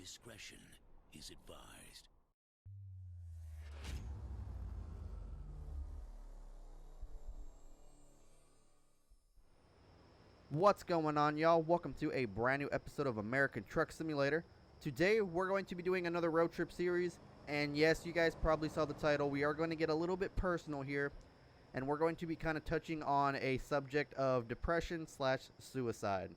Discretion is advised. What's going on, y'all? Welcome to a brand new episode of American Truck Simulator. Today we're going to be doing another road trip series, and yes, you guys probably saw the title. We are going to get a little bit personal here, and we're going to be kind of touching on a subject of depression slash suicide.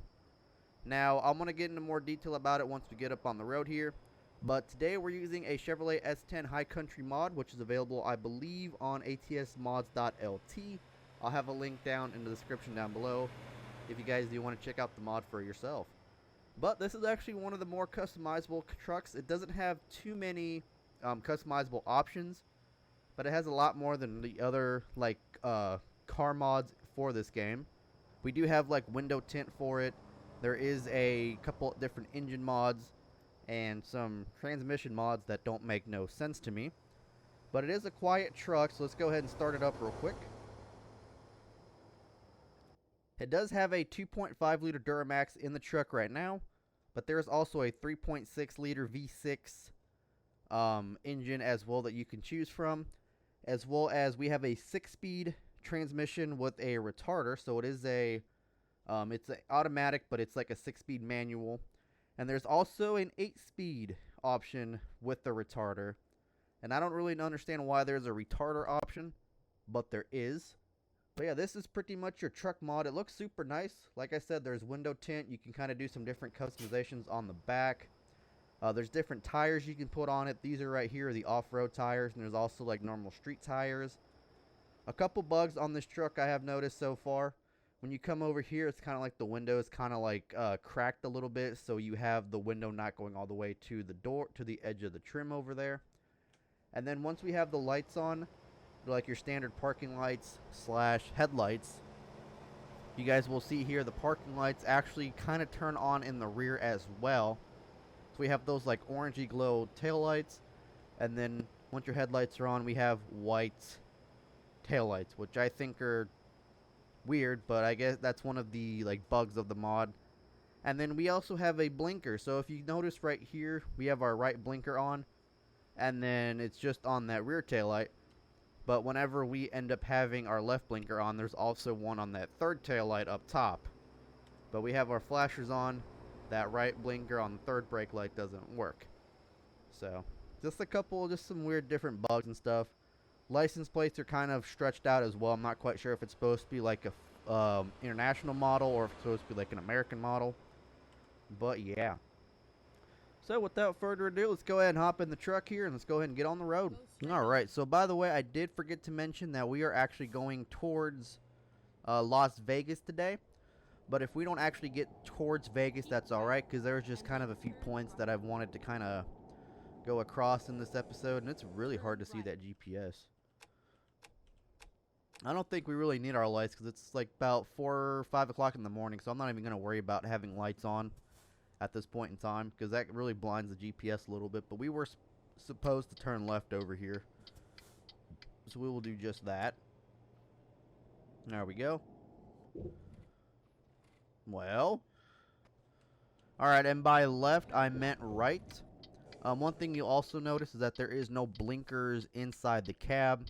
Now, I'm going to get into more detail about it once we get up on the road here, but today we're using a Chevrolet S10 High Country Mod, which is available, I believe, on atsmods.lt. I'll have a link down in the description down below if you guys do want to check out the mod for yourself. But this is actually one of the more customizable trucks. It doesn't have too many customizable options, but it has a lot more than the other car mods for this game. We do have like window tint for it. There is a couple different engine mods and some transmission mods that don't make no sense to me. But it is a quiet truck, so let's go ahead and start it up real quick. It does have a 2.5 liter Duramax in the truck right now, but there's also a 3.6 liter V6 engine as well that you can choose from, as well as we have a 6-speed transmission with a retarder. So it is it's an automatic, but it's like a 6-speed manual, and there's also an 8-speed option with the retarder. And I don't really understand why there's a retarder option, but there is. But yeah, this is pretty much your truck mod. It looks super nice. Like I said, there's window tint. You can kind of do some different customizations on the back. There's different tires you can put on it. These are right here, the off-road tires, and there's also like normal street tires. A couple bugs on this truck I have noticed so far. When you come over here, it's kind of like the window is kind of like cracked a little bit, so you have the window not going all the way to the door, to the edge of the trim over there. And then once we have the lights on, like your standard parking lights slash headlights, you guys will see here the parking lights actually kind of turn on in the rear as well. So we have those like orangey glow tail lights, and then once your headlights are on, we have white tail lights, which I think are weird, but I guess that's one of the like bugs of the mod. And then we also have a blinker. So if you notice right here, we have our right blinker on, and then it's just on that rear tail light. But whenever we end up having our left blinker on, there's also one on that third tail light up top. But we have our flashers on. That right blinker on the third brake light doesn't work. So, just some weird different bugs and stuff. License plates are kind of stretched out as well. I'm not quite sure if it's supposed to be like a international model or if it's supposed to be like an American model. But yeah. So without further ado, let's go ahead and hop in the truck here and let's go ahead and get on the road. Alright, so by the way, I did forget to mention that we are actually going towards Las Vegas today. But if we don't actually get towards Vegas, that's alright, because there's just kind of a few points that I've wanted to kind of go across in this episode, and it's really hard to see that GPS. I don't think we really need our lights, because it's like about 4 or 5 o'clock in the morning, so I'm not even going to worry about having lights on at this point in time, because that really blinds the GPS a little bit. But we were supposed to turn left over here, so we will do just that. There we go. Well, alright, and by left I meant right. One thing you'll also notice is that there is no blinkers inside the cab,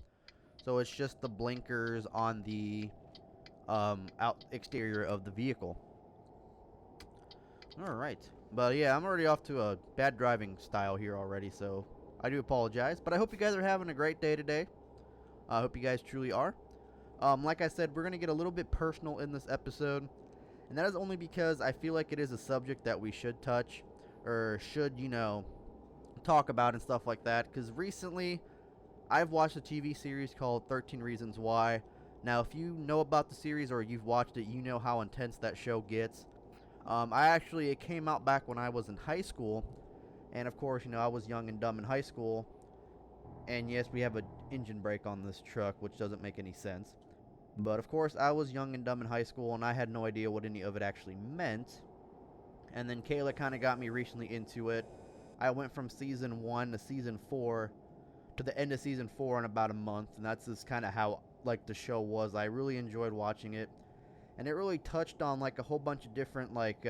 so it's just the blinkers on the exterior of the vehicle. Alright, but yeah, I'm already off to a bad driving style here already, so I do apologize. But I hope you guys are having a great day today. I hope you guys truly are. Like I said, we're going to get a little bit personal in this episode, and that is only because I feel like it is a subject that we should touch, or should, you know, talk about and stuff like that. Because recently, I've watched a TV series called 13 Reasons Why. Now, if you know about the series or you've watched it, you know how intense that show gets. It came out back when I was in high school, and of course, you know, I was young and dumb in high school, and yes, we have an engine brake on this truck, which doesn't make any sense, but of course, I was young and dumb in high school, and I had no idea what any of it actually meant, and then Kayla kind of got me recently into it. I went from Season 1 to Season 4, to the end of Season 4 in about a month, and that's just kind of how, like, the show was. I really enjoyed watching it. And it really touched on like a whole bunch of different like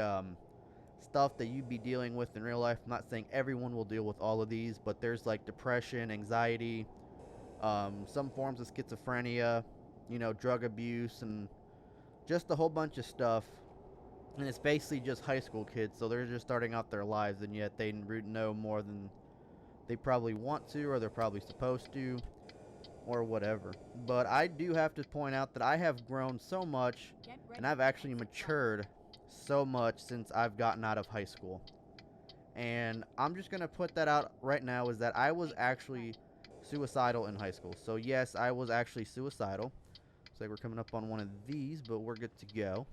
stuff that you'd be dealing with in real life. I'm not saying everyone will deal with all of these, but there's like depression, anxiety, some forms of schizophrenia, you know, drug abuse, and just a whole bunch of stuff. And it's basically just high school kids, so they're just starting out their lives, and yet they know more than they probably want to, or they're probably supposed to, or whatever. But I do have to point out that I have grown so much, and I've actually matured so much since I've gotten out of high school. And I'm just going to put that out right now, is that I was actually suicidal in high school. So yes, I was actually suicidal. Looks like we're coming up on one of these, but we're good to go.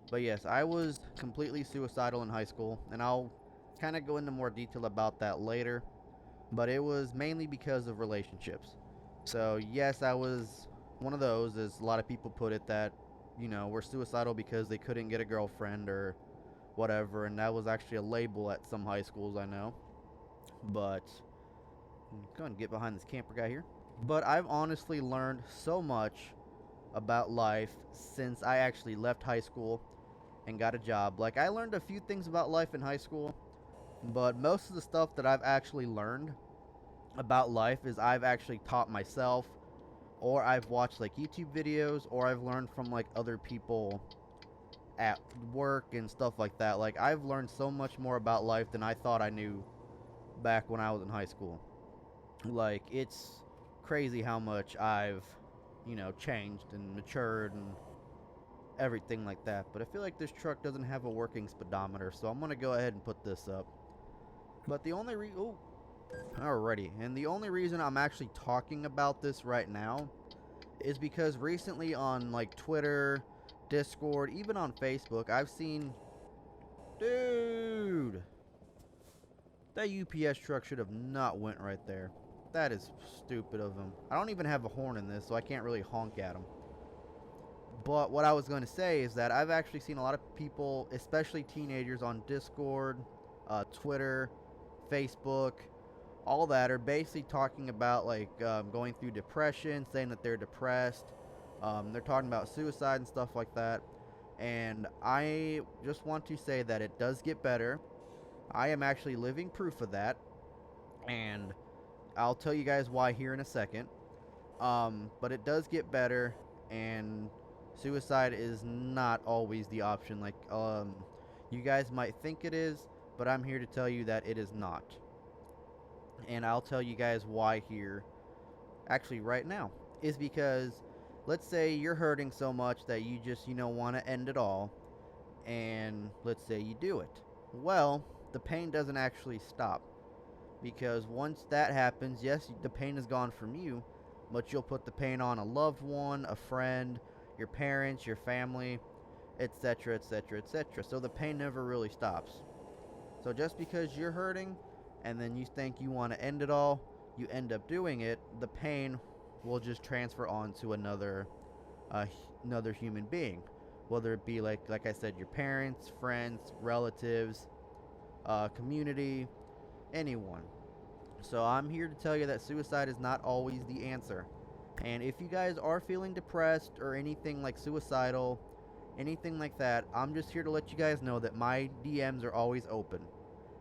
But yes, I was completely suicidal in high school, and I'll kind of go into more detail about that later. But it was mainly because of relationships. So yes, I was one of those, as a lot of people put it, that, you know, were suicidal because they couldn't get a girlfriend or whatever, and that was actually a label at some high schools, I know. But go and get behind this camper guy here. But I've honestly learned so much about life since I actually left high school and got a job. Like, I learned a few things about life in high school, but most of the stuff that I've actually learned about life is I've actually taught myself, or I've watched like YouTube videos, or I've learned from like other people at work and stuff like that. Like, I've learned so much more about life than I thought I knew back when I was in high school. Like, it's crazy how much I've, you know, changed and matured and everything like that. But I feel like this truck doesn't have a working speedometer, so I'm gonna go ahead and put this up. But the only alrighty, and the only reason I'm actually talking about this right now is because recently on like Twitter, Discord, even on Facebook, I've seen, dude, that UPS truck should have not went right there. That is stupid of him. I don't even have a horn in this, so I can't really honk at him. But what I was going to say is that I've actually seen a lot of people, especially teenagers on Discord, Twitter, Facebook, all that, are basically talking about like going through depression, saying that they're depressed. They're talking about suicide and stuff like that. And I just want to say that it does get better. I am actually living proof of that. And I'll tell you guys why here in a second. But it does get better, and suicide is not always the option. Like, you guys might think it is, but I'm here to tell you that it is not. And I'll tell you guys why here, actually right now, is because let's say you're hurting so much that you just, you know, want to end it all, and let's say you do it. Well, the pain doesn't actually stop, because once that happens, yes, the pain is gone from you, but you'll put the pain on a loved one, a friend, your parents, your family, etc., etc., etc. So the pain never really stops. So just because you're hurting and then you think you want to end it all, you end up doing it, the pain will just transfer on to another human being, whether it be like I said, your parents, friends, relatives, community, anyone. So I'm here to tell you that suicide is not always the answer. And if you guys are feeling depressed or anything like suicidal, anything like that, I'm just here to let you guys know that my DMs are always open.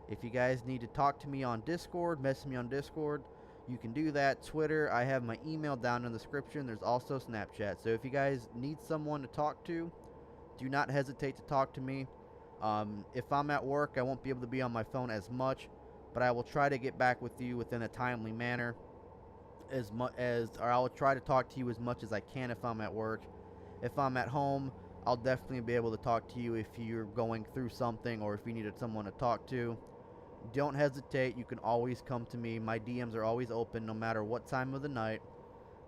If you guys need to talk to me on Discord, message me on Discord, you can do that. Twitter, I have my email down in the description. There's also Snapchat. So if you guys need someone to talk to, do not hesitate to talk to me. If I'm at work, I won't be able to be on my phone as much, but I will try to get back with you within a timely manner, or I will try to talk to you as much as I can if I'm at work. If I'm at home, I'll definitely be able to talk to you if you're going through something, or if you needed someone to talk to. Don't hesitate. You can always come to me. My DMs are always open, no matter what time of the night,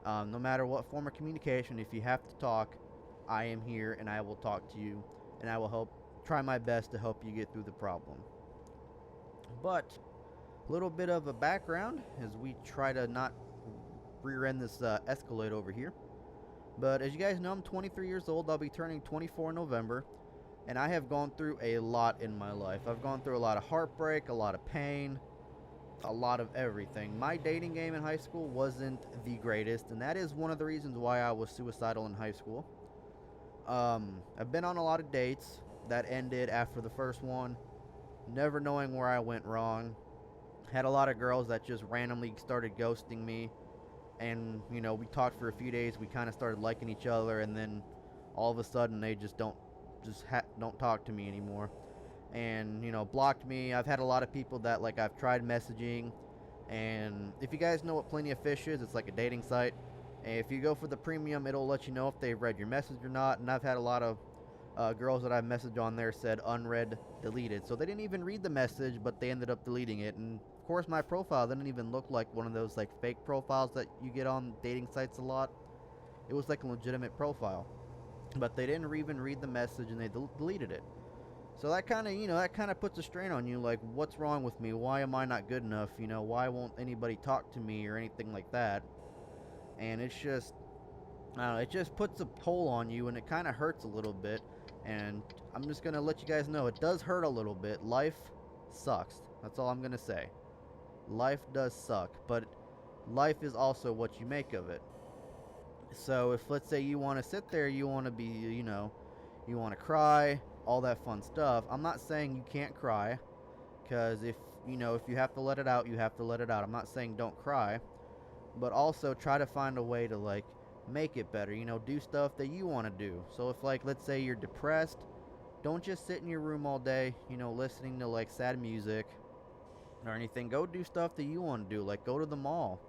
no matter what form of communication. If you have to talk, I am here, and I will talk to you, and I will try my best to help you get through the problem. But a little bit of a background as we try to not rear end this Escalade over here. But as you guys know, I'm 23 years old. I'll be turning 24 in November. And I have gone through a lot in my life. I've gone through a lot of heartbreak, a lot of pain, a lot of everything. My dating game in high school wasn't the greatest, and that is one of the reasons why I was suicidal in high school. I've been on a lot of dates, that ended after the first one, never knowing where I went wrong. Had a lot of girls that just randomly started ghosting me, and we talked for a few days. We kind of started liking each other, and then all of a sudden they just don't talk to me anymore, and blocked me. I've had a lot of people that like I've tried messaging, and if you guys know what Plenty of Fish is, it's like a dating site. And if you go for the premium, it'll let you know if they've read your message or not. And I've had a lot of girls that I've messaged on there said unread, deleted. So they didn't even read the message, but they ended up deleting it. And of course, my profile didn't even look like one of those like fake profiles that you get on dating sites a lot. It was like a legitimate profile, but they didn't even read the message and they deleted it. So that kind of puts a strain on you. Like, what's wrong with me? Why am I not good enough? Why won't anybody talk to me or anything like that? And it's just, I don't know, it just puts a toll on you, and it kind of hurts a little bit. And I'm just gonna let you guys know it does hurt a little bit. Life sucks. That's all I'm gonna say. Life does suck, but life is also what you make of it. So if, let's say, you want to sit there, you want to be, you want to cry, all that fun stuff. I'm not saying you can't cry, because if you have to let it out, you have to let it out. I'm not saying don't cry, but also try to find a way to like make it better. Do stuff that you want to do. So if, like, let's say you're depressed, don't just sit in your room all day, listening to like sad music or anything. Go do stuff that you want to do, like go to the mall,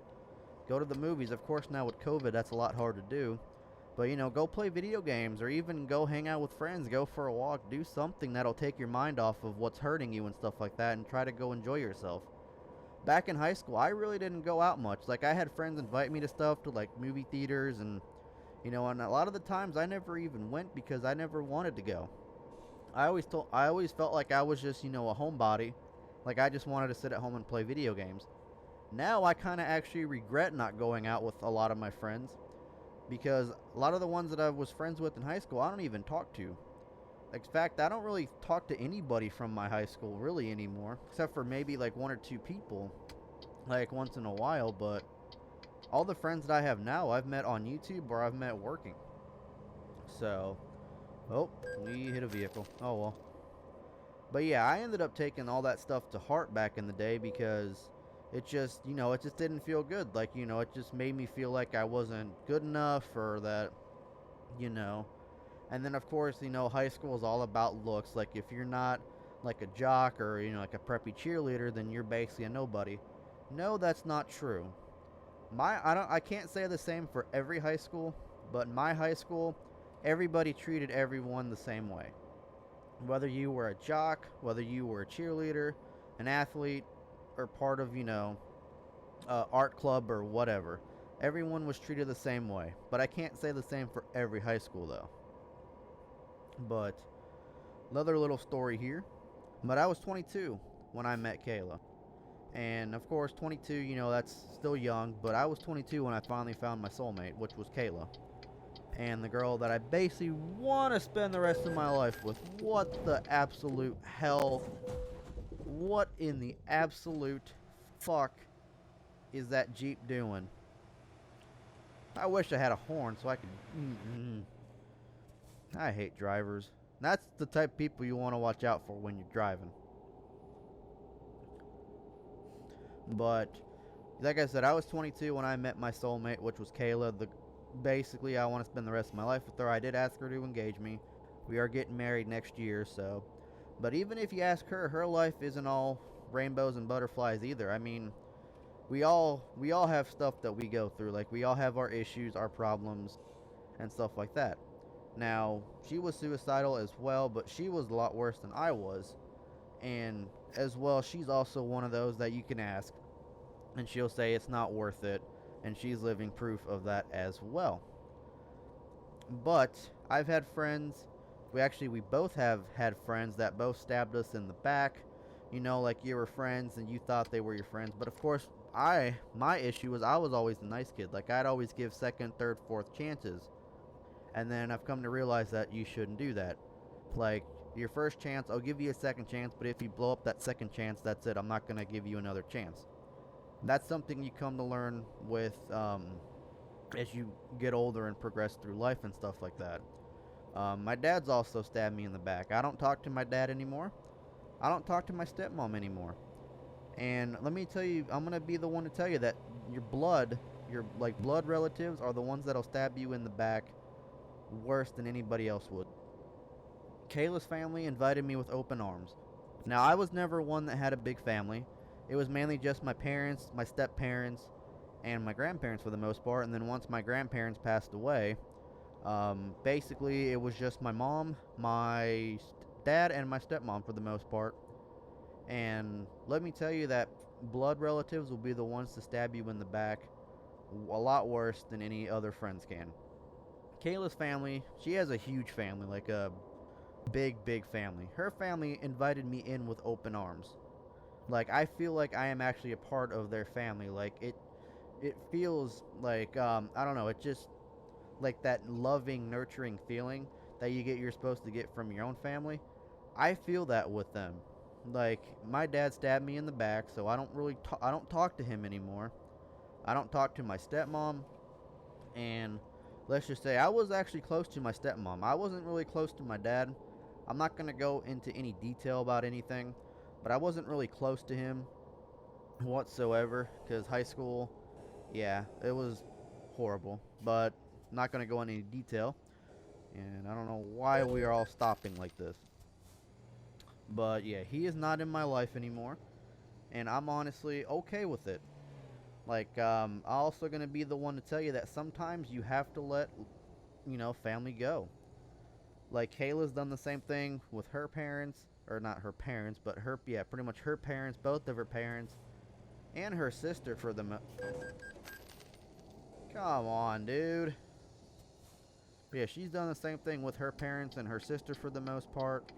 go to the movies. Of course, now with COVID, that's a lot hard to do. But, go play video games, or even go hang out with friends, go for a walk, do something that'll take your mind off of what's hurting you and stuff like that, and try to go enjoy yourself. Back in high school, I really didn't go out much. Like, I had friends invite me to stuff, to like movie theaters, and, and a lot of the times I never even went because I never wanted to go. I always felt like I was just, a homebody. Like, I just wanted to sit at home and play video games. Now I kind of actually regret not going out with a lot of my friends, because a lot of the ones that I was friends with in high school, I don't even talk to. In fact, I don't really talk to anybody from my high school really anymore, except for maybe like one or two people, like once in a while. But all the friends that I have now, I've met on YouTube or I've met working. So, oh, we hit a vehicle. Oh well. But yeah, I ended up taking all that stuff to heart back in the day, because it just, it just didn't feel good. Like, it just made me feel like I wasn't good enough, or that, And then, of course, high school is all about looks. Like, if you're not like a jock or, like a preppy cheerleader, then you're basically a nobody. No, that's not true. I can't say the same for every high school, but in my high school, everybody treated everyone the same way. Whether you were a jock, whether you were a cheerleader, an athlete, or part of, art club or whatever. Everyone was treated the same way. But I can't say the same for every high school, though. But another little story here. But I was 22 when I met Kayla. And of course, 22, that's still young. But I was 22 when I finally found my soulmate, which was Kayla. And the girl that I basically want to spend the rest of my life with. What the absolute hell? What in the absolute fuck is that Jeep doing? I wish I had a horn so I could... I hate drivers. That's the type of people you want to watch out for when you're driving. But, like I said, I was 22 when I met my soulmate, which was Kayla. Basically, I want to spend the rest of my life with her. I did ask her to engage me. We are getting married next year, so... But even if you ask her, her life isn't all rainbows and butterflies either. I mean, we all have stuff that we go through. Like, we all have our issues, our problems, and stuff like that. Now, she was suicidal as well, but she was a lot worse than I was. And as well, she's also one of those that you can ask, and she'll say it's not worth it, and she's living proof of that as well. But I've had friends... We both have had friends that both stabbed us in the back. Like, you were friends and you thought they were your friends. But of course, my issue was I was always the nice kid. Like, I'd always give second, third, fourth chances. And then I've come to realize that you shouldn't do that. Like, your first chance, I'll give you a second chance, but if you blow up that second chance, that's it. I'm not going to give you another chance. That's something you come to learn with, as you get older and progress through life and stuff like that. My dad's also stabbed me in the back. I don't talk to my dad anymore. I don't talk to my stepmom anymore. And let me tell you, I'm gonna be the one to tell you that your like blood relatives are the ones that'll stab you in the back worse than anybody else would. Kayla's family invited me with open arms. Now, I was never one that had a big family. It was mainly just my parents, my step parents, and my grandparents for the most part. And then once my grandparents passed away, basically it was just my mom, my dad, and my stepmom for the most part. And let me tell you that blood relatives will be the ones to stab you in the back a lot worse than any other friends can. Kayla's family, she has a huge family, like a big family. Her family invited me in with open arms. Like, I feel like I am actually a part of their family. Like, it feels like I don't know, it just like that loving, nurturing feeling that you're supposed to get from your own family. I feel that with them. Like, my dad stabbed me in the back, so I don't talk to him anymore. I don't talk to my stepmom, and let's just say I was actually close to my stepmom. I wasn't really close to my dad. I'm not going to go into any detail about anything, but I wasn't really close to him whatsoever because high school, yeah, it was horrible, but I'm not going to go into any detail, and I don't know why we are all stopping like this. But yeah, he is not in my life anymore, and I'm honestly okay with it. Like, I'm also going to be the one to tell you that sometimes you have to let, family go. Like, Kayla's done the same thing with her parents, or not her parents, but yeah, pretty much her parents, both of her parents, and her sister for the Come on, dude. Yeah, she's done the same thing with her parents and her sister for the most part,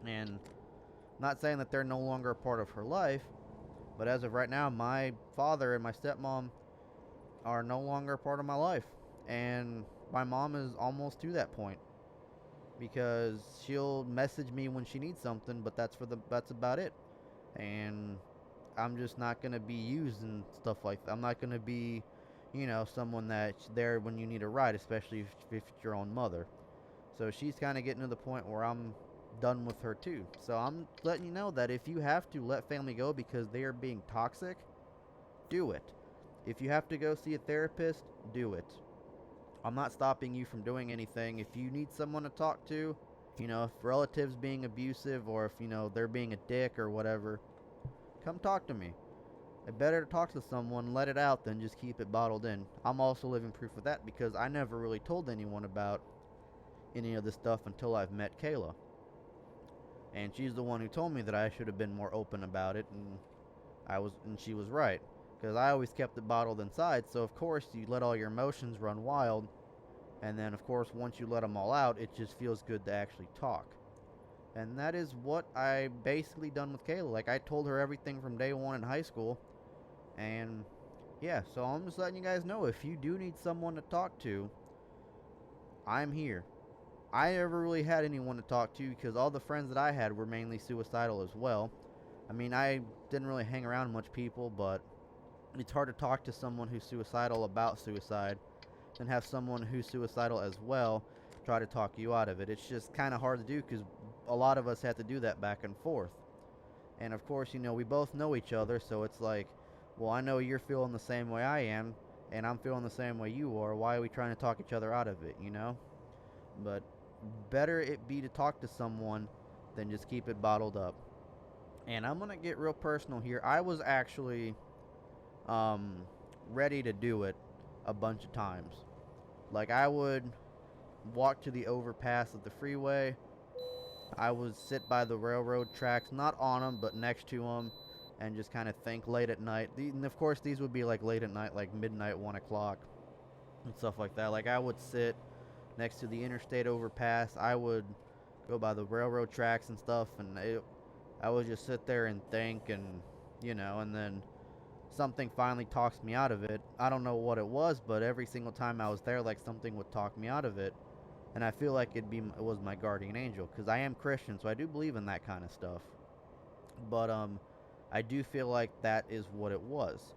and not saying that they're no longer a part of her life, but as of right now, my father and my stepmom are no longer a part of my life, and my mom is almost to that point because she'll message me when she needs something, but that's about it. And I'm just not gonna be used and stuff like that. I'm not gonna be, someone that's there when you need a ride, especially if it's your own mother. So she's kind of getting to the point where I'm done with her too. So I'm letting you know that if you have to let family go because they are being toxic, do it. If you have to go see a therapist, do it. I'm not stopping you from doing anything. If you need someone to talk to, if relatives being abusive or if, they're being a dick or whatever, come talk to me. It's better to talk to someone, let it out, than just keep it bottled in. I'm also living proof of that because I never really told anyone about any of this stuff until I've met Kayla. And she's the one who told me that I should have been more open about it, and she was right. Because I always kept it bottled inside, so of course you let all your emotions run wild, and then of course once you let them all out, it just feels good to actually talk. And that is what I basically done with Kayla. Like, I told her everything from day one in high school, and yeah, so I'm just letting you guys know, if you do need someone to talk to, I'm here. I never really had anyone to talk to because all the friends that I had were mainly suicidal as well. I mean, I didn't really hang around much people, but it's hard to talk to someone who's suicidal about suicide and have someone who's suicidal as well try to talk you out of it. It's just kind of hard to do because a lot of us have to do that back and forth. And of course, we both know each other, so it's like, well, I know you're feeling the same way I am, and I'm feeling the same way you are. Why are we trying to talk each other out of it? But better it be to talk to someone than just keep it bottled up. And I'm going to get real personal here. I was actually ready to do it a bunch of times. Like, I would walk to the overpass of the freeway. I would sit by the railroad tracks, not on them, but next to them, and just kind of think late at night. And of course, these would be like late at night, like midnight, 1 o'clock, and stuff like that. Like, I would sit next to the interstate overpass. I would go by the railroad tracks and stuff, and I would just sit there and think, and and then something finally talks me out of it. I don't know what it was, but every single time I was there, like, something would talk me out of it, and I feel like it was my guardian angel, because I am Christian, so I do believe in that kind of stuff. But I do feel like that is what it was.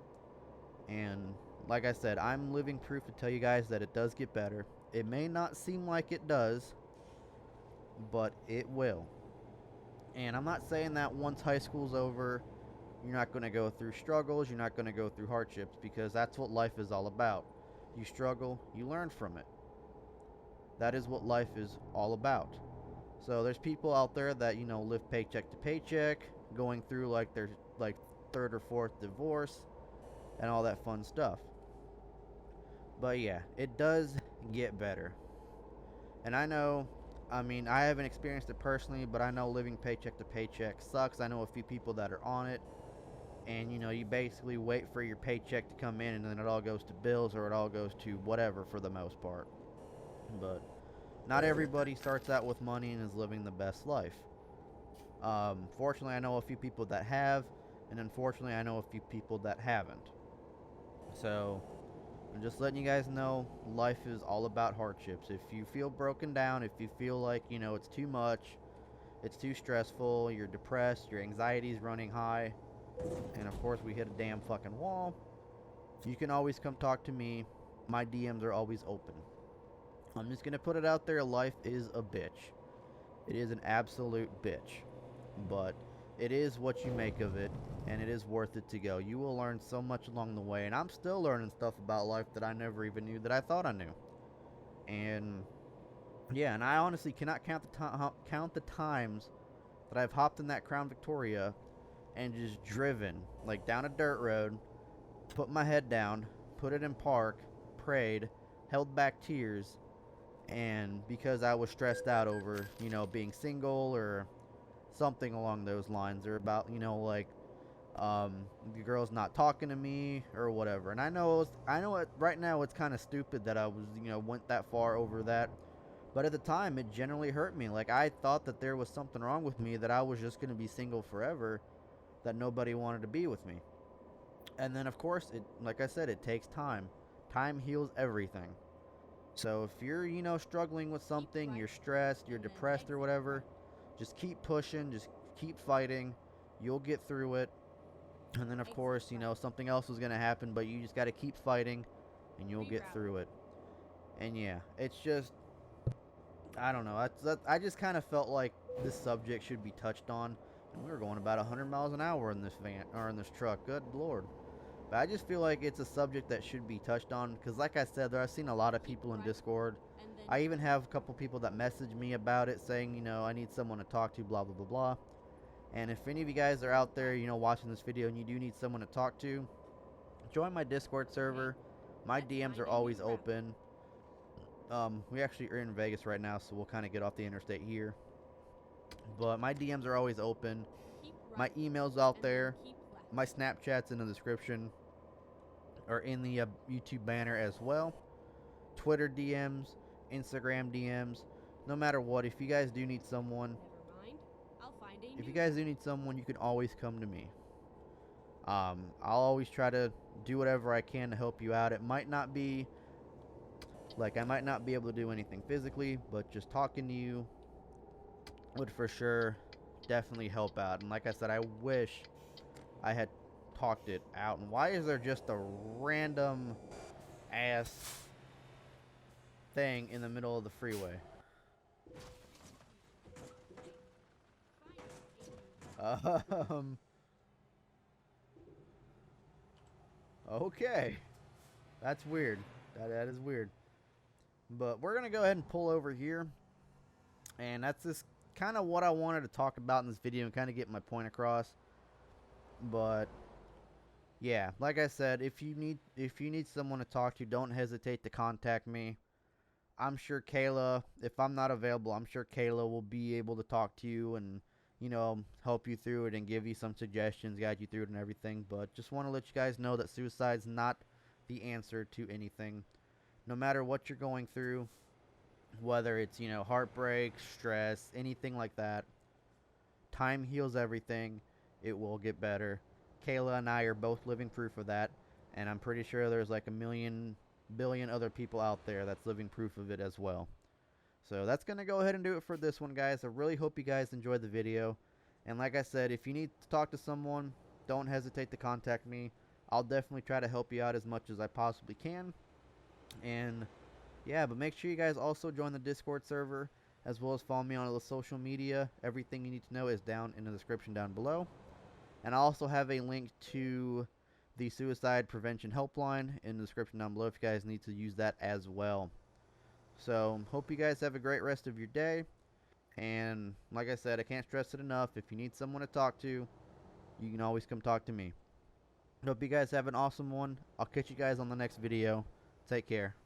And like I said, I'm living proof to tell you guys that it does get better. It may not seem like it does, but it will. And I'm not saying that once high school's over, you're not going to go through struggles, you're not going to go through hardships, because that's what life is all about. You struggle, you learn from it. That is what life is all about. So there's people out there that, live paycheck to paycheck, going through like their like third or fourth divorce and all that fun stuff. But yeah, it does get better. And I haven't experienced it personally, but I know living paycheck to paycheck sucks. I know a few people that are on it, and you basically wait for your paycheck to come in, and then it all goes to bills, or it all goes to whatever for the most part. But not everybody starts out with money and is living the best life. Fortunately, I know a few people that have, and unfortunately, I know a few people that haven't. So I'm just letting you guys know, life is all about hardships. If you feel broken down, if you feel like, it's too much, it's too stressful, you're depressed, your anxiety's running high, and of course we hit a damn fucking wall, you can always come talk to me. My DMs are always open. I'm just going to put it out there, life is a bitch. It is an absolute bitch. But it is what you make of it, and it is worth it to go. You will learn so much along the way, and I'm still learning stuff about life that I never even knew that I thought I knew. And yeah, and I honestly cannot count the times that I've hopped in that Crown Victoria and just driven like down a dirt road, put my head down, put it in park, prayed, held back tears, and because I was stressed out over, being single or something along those lines, or about, the girl's not talking to me or whatever. And I know right now it's kind of stupid that I was, went that far over that. But at the time, it generally hurt me. Like, I thought that there was something wrong with me, that I was just going to be single forever, that nobody wanted to be with me. And then, of course, like I said, it takes time. Time heals everything. So if you're, struggling with something, you're stressed, you're depressed or whatever, just keep pushing, just keep fighting. You'll get through it. And then, of course, something else is going to happen, but you just got to keep fighting, and you'll get through it. And yeah, it's just, I don't know. I just kind of felt like this subject should be touched on. And we were going about 100 miles an hour in this van, or in this truck. Good Lord. But I just feel like it's a subject that should be touched on, because like I said, I've seen a lot of people in Discord. I even have a couple people that message me about it, saying, I need someone to talk to, blah, blah, blah, blah. And if any of you guys are out there, watching this video, and you do need someone to talk to, join my Discord server. My DMs are always open. We actually are in Vegas right now, so we'll kind of get off the interstate here. But my DMs are always open. My email's out there. My Snapchat's in the description, or in the YouTube banner as well. Twitter DMs, Instagram DMs, no matter what. If you guys do need someone, you can always come to me. I'll always try to do whatever I can to help you out. It might not be like, I might not be able to do anything physically, but just talking to you would for sure definitely help out. And like I said, I wish I had talked it out. And why is there just a random ass thing in the middle of the freeway? Okay. That's weird. That is weird. But we're going to go ahead and pull over here. And that's just kind of what I wanted to talk about in this video and kind of get my point across. But yeah, like I said, if you need someone to talk to, don't hesitate to contact me. I'm sure Kayla, if I'm not available, I'm sure Kayla will be able to talk to you and, help you through it and give you some suggestions, guide you through it and everything. But just want to let you guys know that suicide's not the answer to anything. No matter what you're going through, whether it's, heartbreak, stress, anything like that, time heals everything. It will get better. Kayla and I are both living proof of that, and I'm pretty sure there's like a billion other people out there that's living proof of it as well. So that's going to go ahead and do it for this one, guys. I really hope you guys enjoyed the video. And like I said, if you need to talk to someone, don't hesitate to contact me. I'll definitely try to help you out as much as I possibly can. And yeah, but make sure you guys also join the Discord server. as well as follow me on all the social media. Everything you need to know is down in the description down below. And I also have a link to the suicide prevention helpline in the description down below if you guys need to use that as well. So, hope you guys have a great rest of your day. And like I said, I can't stress it enough. If you need someone to talk to, you can always come talk to me. Hope you guys have an awesome one. I'll catch you guys on the next video. Take care.